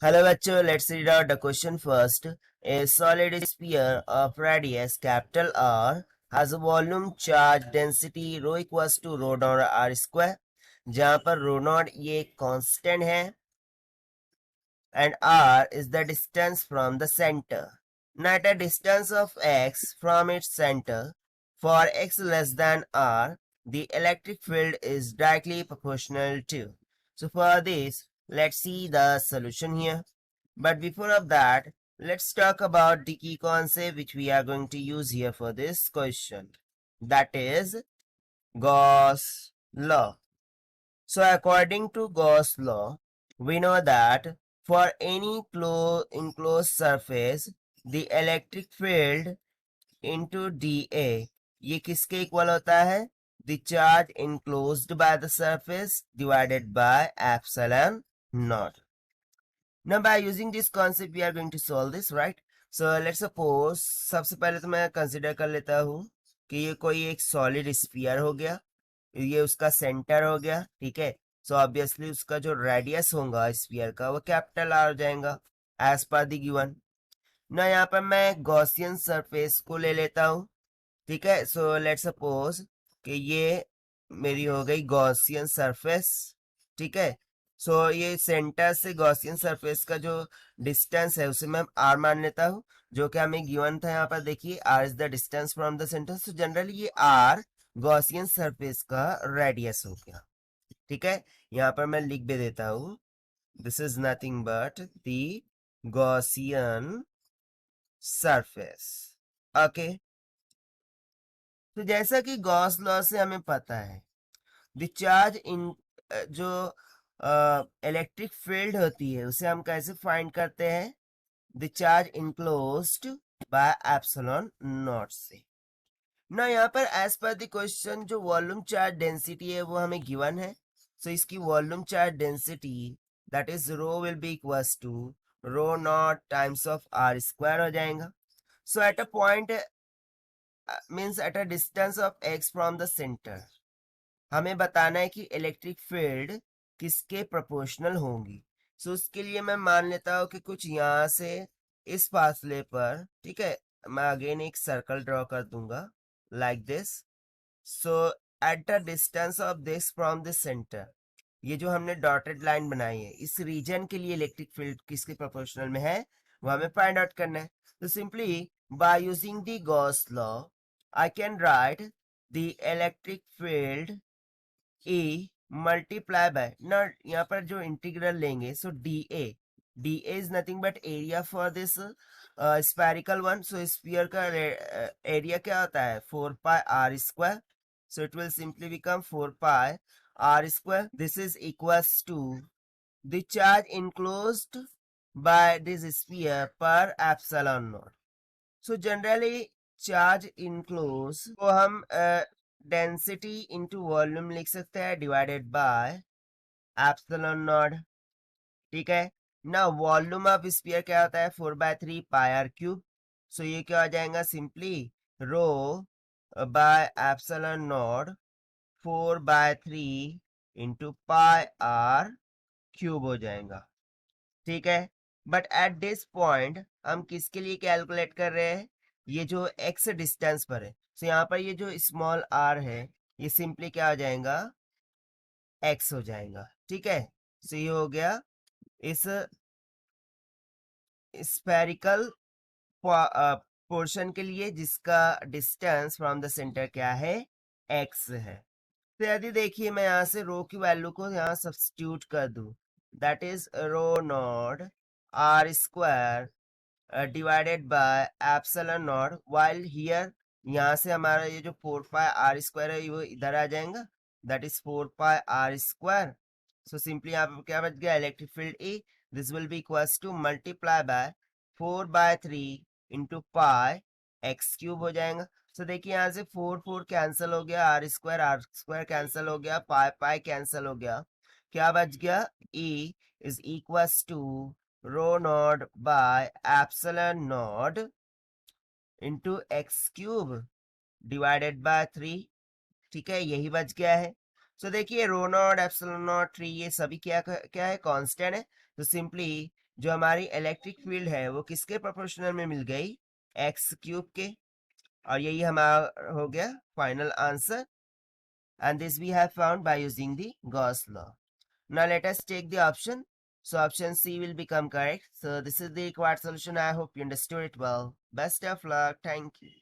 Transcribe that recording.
Hello bachcho, let's read out the question first. A solid sphere of radius capital R has a volume charge density rho equals to rho naught r square, जहां पर rho naught ये constant है and r is the distance from the center. Now at a distance of x from its center, for x less than r, the electric field is directly proportional to. So for this, let's see the solution here. But before of that, let's talk about the key concept which we are going to use here for this question. That is Gauss law. So according to Gauss law, we know that for any enclosed surface, the electric field into dA, ये किसके equal होता है? The charge enclosed by the surface divided by epsilon naught. Now by using this concept we are going to solve this, right? So let's suppose सबसे पहले तो मैं consider कर लेता हूँ कि ये कोई एक सॉलिड स्फीयर हो गया, ये उसका सेंटर हो गया, ठीक है। सो ऑब्वियसली उसका जो रेडियस होगा स्फीयर का वो कैपिटल आर हो जाएगा एज पर दी गिवन। ना यहाँ पर मैं गॉसियन सरफेस को ले लेता हूँ, ठीक है। सो लेट्स सपोज कि ये मेरी हो गई गॉसियन सरफेस, ठीक है। सो ये सेंटर से गॉसियन सरफेस का जो डिस्टेंस है उसे मैं आर मान लेता हूँ, जो कि हमें गिवन था। यहाँ पर देखिए R is the distance from the centre. So generally ये आर गॉसियन सरफेस का रेडियस हो गया, ठीक है। यहाँ पर मैं लिख भी देता हूँ, this is nothing but the Gaussian surface, okay. तो जैसा कि गॉस लॉ से हमें पता है द चार्ज इन जो इलेक्ट्रिक फील्ड होती है उसे हम कैसे फाइंड करते हैं? The charge enclosed by epsilon not से। ना यहाँ पर एज पर द क्वेश्चन जो वॉल्यूम चार्ज डेंसिटी है वो हमें गिवन है। सो इसकी volume charge density that is rho will be equals to rho not times of r square हो जाएगा। So at a point means at a distance of x from the centre, हमें बताना है कि इलेक्ट्रिक फील्ड किसके proportional होंगी। सो उसके लिए मैं मान लेता हूँ कि कुछ यहाँ से इस फासले पर, ठीक है, मैं अगेन एक सर्कल ड्रॉ कर दूंगा like this. So at the distance of this from the centre, ये जो हमने डॉटेड लाइन बनाई है इस रीजन के लिए इलेक्ट्रिक फील्ड किसके प्रोपोर्शनल में है वो हमें फाइंड आउट करना है। तो simply by using the Gauss law I can write the electric field A multiply by ना, यहाँ पर जो इंटीग्रल लेंगे so D A is nothing but area for this spherical one. So sphere का area क्या होता है? 4 pi are square. So it will simply become 4 pi are square. This is equals to the charge enclosed by this sphere per epsilon not. So generally charge enclose को हम density into volume लिख सकते हैं divided by epsilon not, ठीक है ना। Volume of sphere क्या होता है? 4/3 पाई आर क्यूब। सो ये क्या हो जाएगा? Simply rho by epsilon naught 4/3 into pi R cube हो जाएगा, ठीक है। बट एट दिस पॉइंट हम किसके लिए कैलकुलेट कर रहे हैं? ये जो x डिस्टेंस पर है। सो यहाँ पर ये जो स्मॉल r है ये सिंपली क्या हो जाएगा? x हो जाएगा, ठीक है। सो ये हो गया इस स्फेरिकल पोर्शन के लिए जिसका डिस्टेंस फ्रॉम द सेंटर क्या है? x है। तो यदि देखिए मैं यहाँ से रो की वैल्यू को यहाँ सब्स्टिट्यूट कर दूं, that is rho naught R square divided by epsilon naught, while here यहाँ से हमारा ये जो 4 पाई आर स्क्वायर है वो इधर आ जाएगा, that is 4 pi are square. So simply यहाँ पे क्या बच गया? Electric field E, this will be equals to multiply by 4/3 into pi X cube हो जाएगा। सो देखिए यहाँ से 4 कैंसिल हो गया, आर स्क्वायर कैंसिल हो गया, पाई पाई कैंसिल हो गया, क्या बच गया? E is equals to rho naught by epsilon naught into X cube divided by 3, ठीक है, यही बच गया है। सो देखिए रो नॉट एप्सिलॉन नॉट 3 ये सभी क्या क्या है? कांस्टेंट है। तो सिंपली जो हमारी इलेक्ट्रिक फील्ड है वो किसके प्रोपोर्शनल में मिल गई, एक्स क्यूब के। और यही हमारा हो गया final answer, and this we have found by using the Gauss law. Now let us take the option. So option C will become correct. So this is the required solution. I hope you understood it well. Best of luck. Thank you.